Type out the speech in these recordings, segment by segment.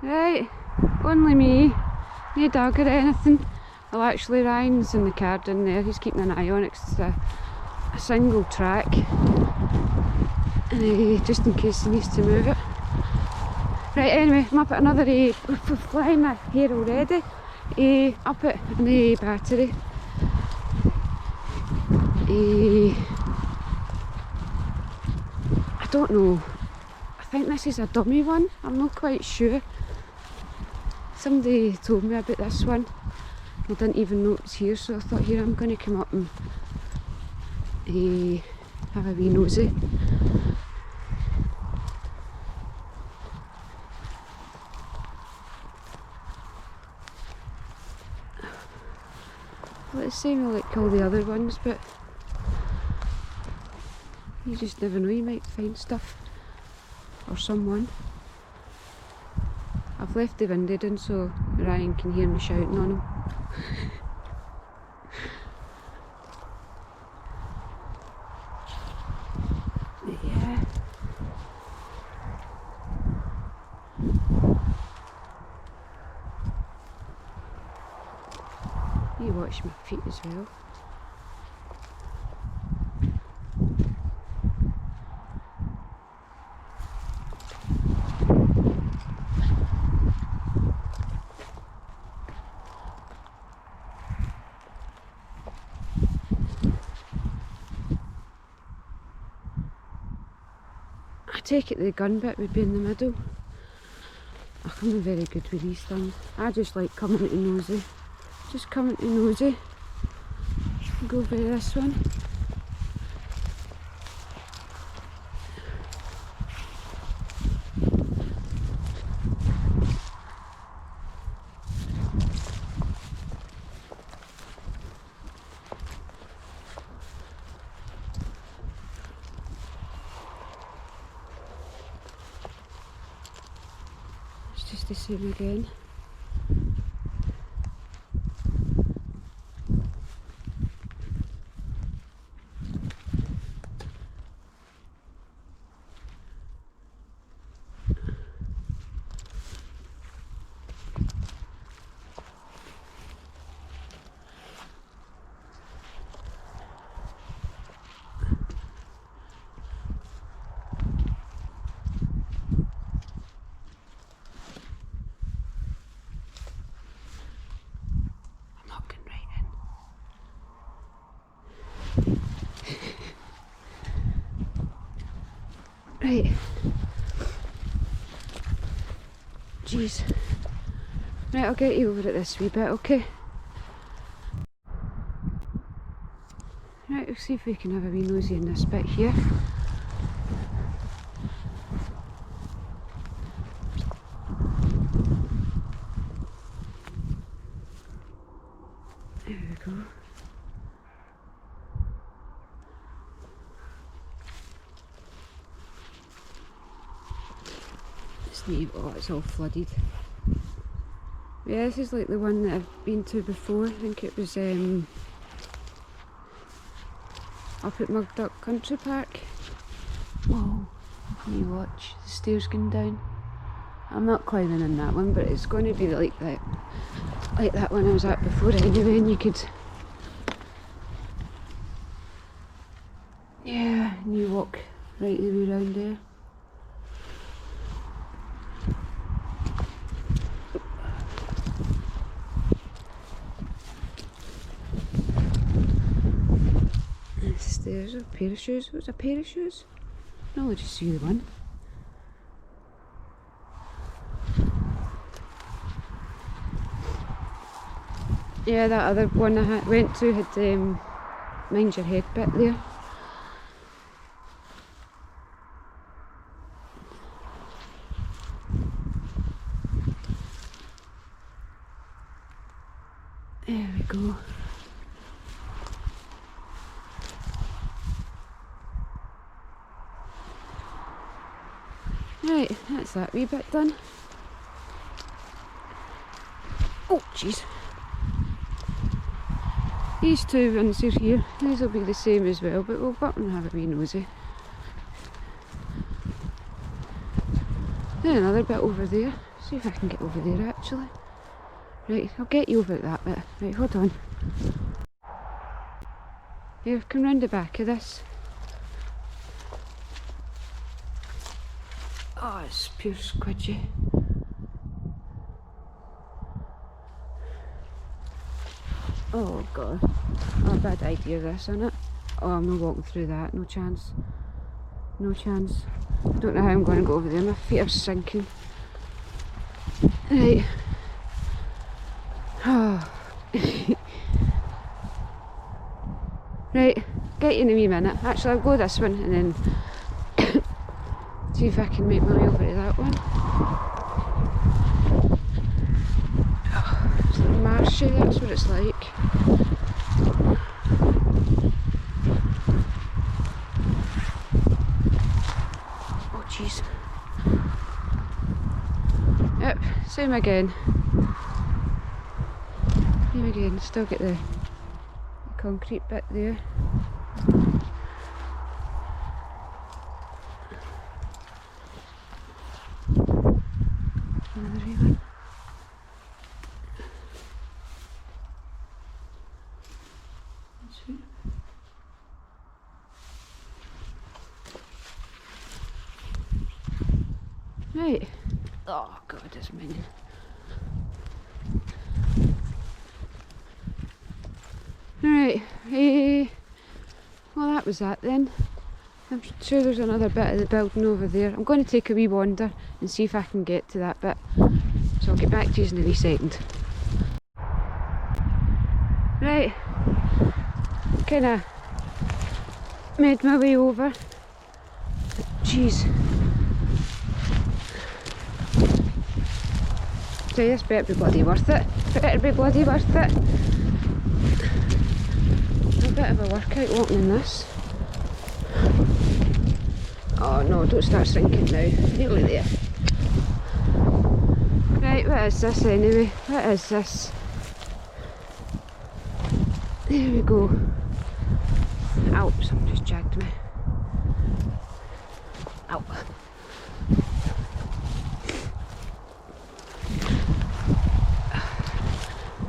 Right, only me, no dog or anything. Well, actually Ryan's in the car down there, he's keeping an eye on it 'cause it's a single track, and just in case he needs to move it. Right, anyway, I'm up at another flying my hair already, up at the battery. I don't know, I think this is a dummy one, I'm not quite sure. Somebody told me about this one, I didn't even know it was here, so I thought, here, I'm going to come up and have a wee nosy. Well, it's the same like all the other ones, but you just never know, you might find stuff or someone. I've left the window down so Ryan can hear me shouting on him. Yeah. You watch my feet as well. I take it the gun bit would be in the middle. I'm not very good with these things. I just like coming to nosy. Just coming to nosy. Go for this one. It's just the same again. Right. Jeez. Right, I'll get you over it this wee bit, okay? Right, we'll see if we can have a wee nosy in this bit here. There we go. Oh, it's all flooded. Yeah, this is like the one that I've been to before. I think it was up at Mugduck Country Park. Whoa, you watch the stairs going down. I'm not climbing in that one, but it's going to be like that one I was at before anyway, and you could, yeah, and you walk right the way around there. There's a pair of shoes. What's a pair of shoes? No, I'll just see the one. Yeah, that other one I went to had mind your head bit there. There we go. Right, that's that wee bit done. Oh, jeez. These two ones are here. These will be the same as well, but we'll go up and have a wee nosy. Then another bit over there. See if I can get over there actually. Right, I'll get you over at that bit. Right, hold on. Here, come round the back of this. Oh, it's pure squidgy. Oh god. Oh, a bad idea this, isn't it? Oh, I'm not walking through that, no chance. No chance. I don't know how I'm going to go over there, my feet are sinking. Right. Oh. Right, get you in a wee minute. Actually, I'll go this one and then see if I can make my way over to that one. Oh, it's like marshy, that's what it's like. Oh jeez. Yep, same again. Same again, still get the concrete bit there. Another wee one. Sweet. Right. Oh god, it's minging. Right, well that was that then. I'm sure there's another bit of the building over there. I'm going to take a wee wander and see if I can get to that bit. So I'll get back to you in a wee second. Right, kinda made my way over. Jeez. So this better be bloody worth it. Better be bloody worth it. A bit of a workout walking in this. Oh no, don't start sinking now. Nearly there. Right, what is this anyway? What is this? There we go. Ow, something just jagged me. Ow.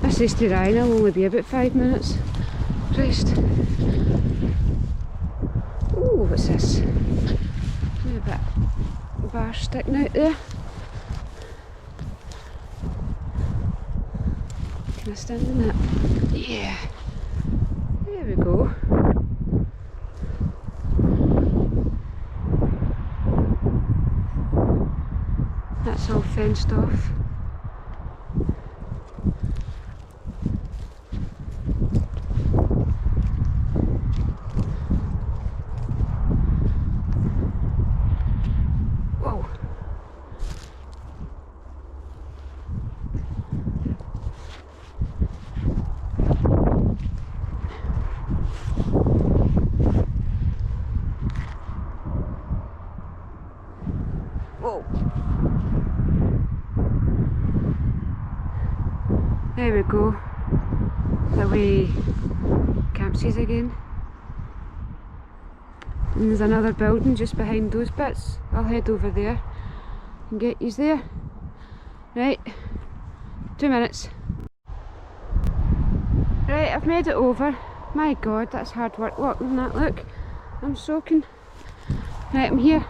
This is to Ryan, I'll only be about 5 minutes. Christ. Ooh, what's this? A bit of bar sticking out there. Can I stand in it? Yeah. There we go. That's all fenced off. Whoa. There we go. The way campsies again. And there's another building just behind those bits. I'll head over there and get yous there. Right, 2 minutes. Right, I've made it over. My god, that's hard work walking that, look. I'm soaking. Right, I'm here.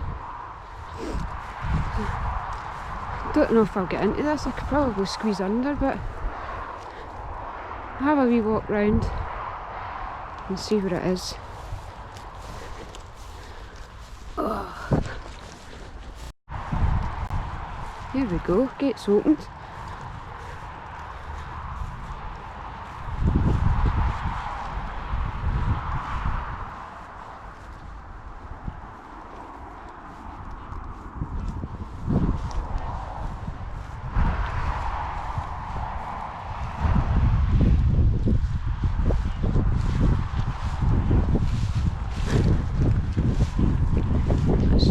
Don't know if I'll get into this. I could probably squeeze under, but I'll have a wee walk round and see what it is. Oh. Here we go, gates opened.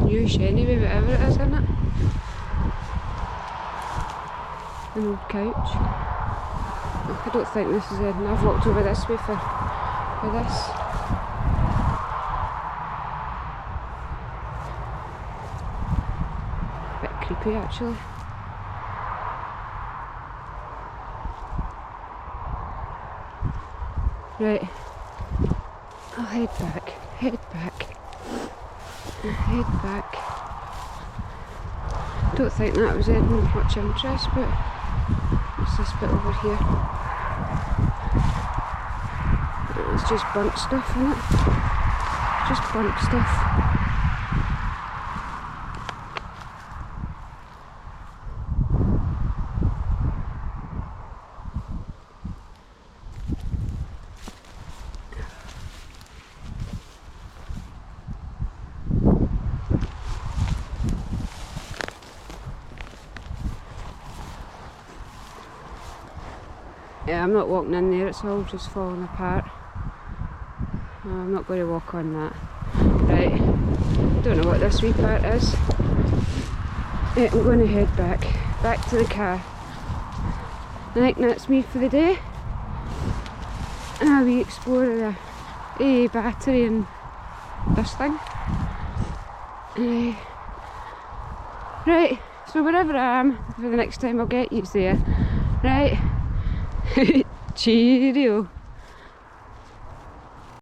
Newish anyway, whatever it is, isn't it? An old couch. I don't think this is it. I've walked over this way for this. Bit creepy actually. Right, I'll head back, head back. Don't think that was anything of much interest, but what's this bit over here? It's just burnt stuff, isn't it? Just burnt stuff. Yeah, I'm not walking in there, it's all just falling apart. No, I'm not going to walk on that. Right, don't know what this wee part is. Yeah, I'm going to head back to the car. I think that's me for the day. And I'll be exploring a battery and this thing. Right, so wherever I am, for the next time I'll get you there. Right. Cheerio.